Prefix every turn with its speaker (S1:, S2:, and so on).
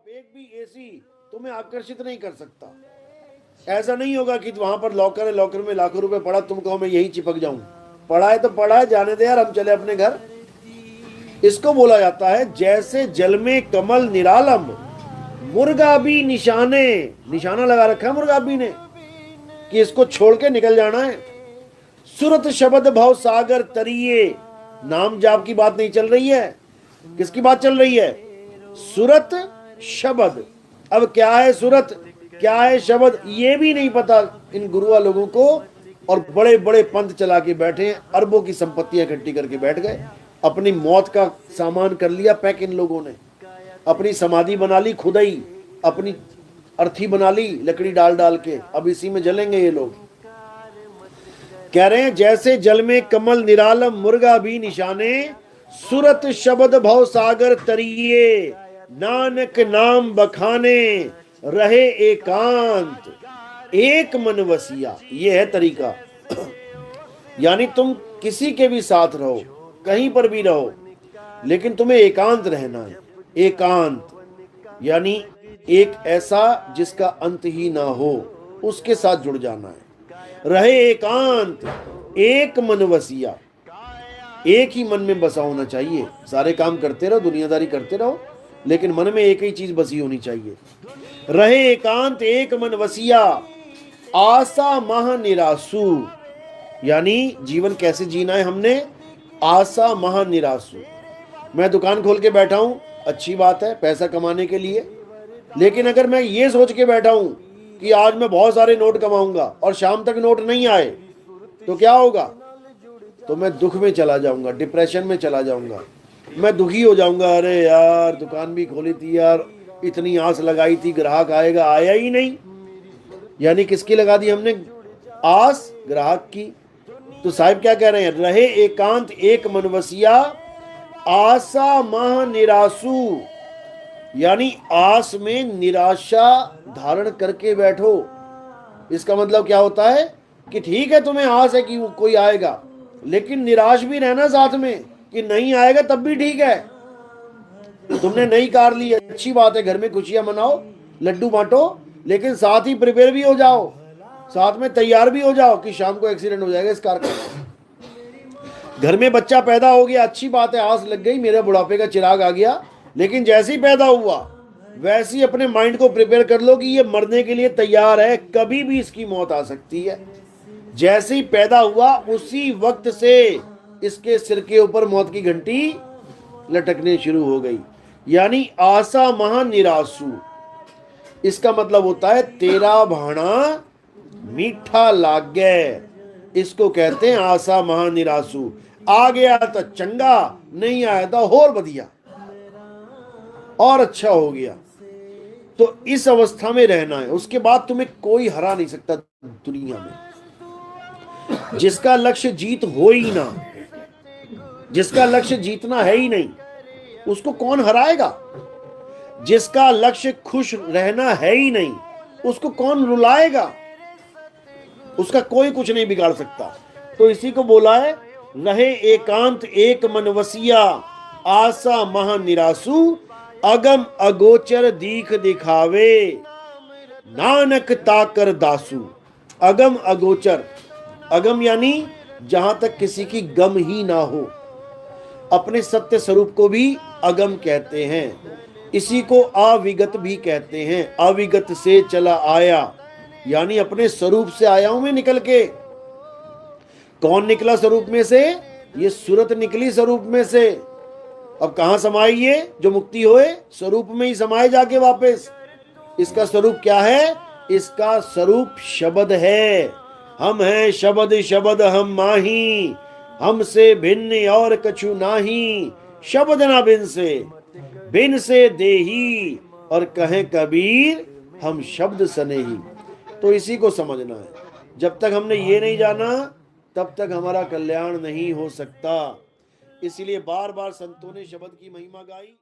S1: एक भी एसी तुम्हें आकर्षित नहीं कर सकता। ऐसा नहीं होगा कि वहां पर लॉकर है, लॉकर में लाखों रुपए पड़ा, तुम कहो मैं यहीं चिपक जाऊं। पड़ा है तो पड़ा है, जाने दे यार, हम चले अपने घर। इसको बोला जाता है जैसे जल में कमल निरालम, मुर्गा भी निशाने, निशाना लगा रखा है मुर्गा भी ने कि इसको छोड़ के निकल जाना है। सुरत शब्द भव सागर तरिए, नाम जाप की बात नहीं चल रही है, किसकी बात चल रही है? सुरत शब्द। अब क्या है सुरत, क्या है शब्द, ये भी नहीं पता इन गुरुआ लोगों को। और बड़े बड़े पंथ चला के बैठे हैं, अरबों की संपत्तियां इकट्ठी करके बैठ गए। अपनी मौत का सामान कर लिया पैक इन लोगों ने, अपनी समाधि बना ली खुद ही, अपनी अर्थी बना ली लकड़ी डाल डाल के, अब इसी में जलेंगे ये लोग। कह रहे हैं जैसे जल में कमल निरालम, मुर्गा भी निशाने, सुरत शब्द भव सागर तरिए, नानक नाम बखाने, रहे एकांत एक मन वसिया। ये है तरीका। यानी तुम किसी के भी साथ रहो, कहीं पर भी रहो, लेकिन तुम्हें एकांत रहना है। एकांत यानी एक ऐसा जिसका अंत ही ना हो, उसके साथ जुड़ जाना है। रहे एकांत एक मन वसिया, एक ही मन में बसा होना चाहिए। सारे काम करते रहो, दुनियादारी करते रहो, लेकिन मन में एक ही चीज बसी होनी चाहिए। रहे एकांत एक मन वसिया, आशा महा निरासु। यानी जीवन कैसे जीना है हमने? आशा महा निरासु। मैं दुकान खोल के बैठा हूं, अच्छी बात है, पैसा कमाने के लिए। लेकिन अगर मैं ये सोच के बैठा हूं कि आज मैं बहुत सारे नोट कमाऊंगा और शाम तक नोट नहीं आए, तो क्या होगा? तो मैं दुख में चला जाऊंगा, डिप्रेशन में चला जाऊंगा, मैं दुखी हो जाऊंगा। अरे यार दुकान भी खोली थी यार, इतनी आस लगाई थी ग्राहक आएगा, आया ही नहीं। यानी किसकी लगा दी हमने आस? ग्राहक की। तो साहिब क्या कह रहे हैं? रहे एकांत एक मनवसिया, आशा मह निरासु। यानी आस में निराशा धारण करके बैठो। इसका मतलब क्या होता है कि ठीक है तुम्हें आस है कि वो कोई आएगा, लेकिन निराश भी रहना साथ में कि नहीं आएगा तब भी ठीक है। तुमने नई कार ली, अच्छी बात है, घर में खुशियां मनाओ, लड्डू बांटो, लेकिन साथ ही प्रिपेयर भी हो जाओ, साथ में तैयार भी हो जाओ कि शाम को एक्सीडेंट हो जाएगा इस कार का। घर में बच्चा पैदा हो गया, अच्छी बात है, आस लग गई, मेरे बुढ़ापे का चिराग आ गया, लेकिन जैसे ही पैदा हुआ वैसे ही अपने माइंड को प्रिपेयर कर लो कि ये मरने के लिए तैयार है, कभी भी इसकी मौत आ सकती है। जैसे ही पैदा हुआ उसी वक्त से इसके सिर के ऊपर मौत की घंटी लटकने शुरू हो गई। यानी आशा महा निरासु। इसका मतलब होता है तेरा भाणा मीठा लागे, इसको कहते हैं आशा महा निरासु। आ गया तो चंगा, नहीं आया तो और बढ़िया और अच्छा हो गया। तो इस अवस्था में रहना है, उसके बाद तुम्हें कोई हरा नहीं सकता दुनिया में। जिसका लक्ष्य जीत हो ही ना, जिसका लक्ष्य जीतना है ही नहीं, उसको कौन हराएगा? जिसका लक्ष्य खुश रहना है ही नहीं, उसको कौन रुलाएगा? उसका कोई कुछ नहीं बिगाड़ सकता। तो इसी को बोला है रहे एकांत एक मनवसिया, आशा महा निरासु, अगम अगोचर दीख दिखावे, नानक ताकर दासु। अगम अगोचर, अगम यानी जहां तक किसी की गम ही ना हो। अपने सत्य स्वरूप को भी अगम कहते हैं, इसी को अविगत भी कहते हैं। अविगत से चला आया, यानी अपने स्वरूप से आया हूं मैं निकल के। कौन निकला स्वरूप में से? ये सूरत निकली स्वरूप में से। अब कहां समाई ये? जो मुक्ति होए स्वरूप में ही समाये जाके वापस। इसका स्वरूप क्या है? इसका स्वरूप शब्द है। हम हैं शब्द, शब्द हम माही, हमसे भिन्न और कछु नाही, शब्द ना बिन से देही, और कहें कबीर हम शब्द सनेही। तो इसी को समझना है। जब तक हमने ये नहीं जाना तब तक हमारा कल्याण नहीं हो सकता। इसलिए बार बार संतों ने शब्द की महिमा गाई।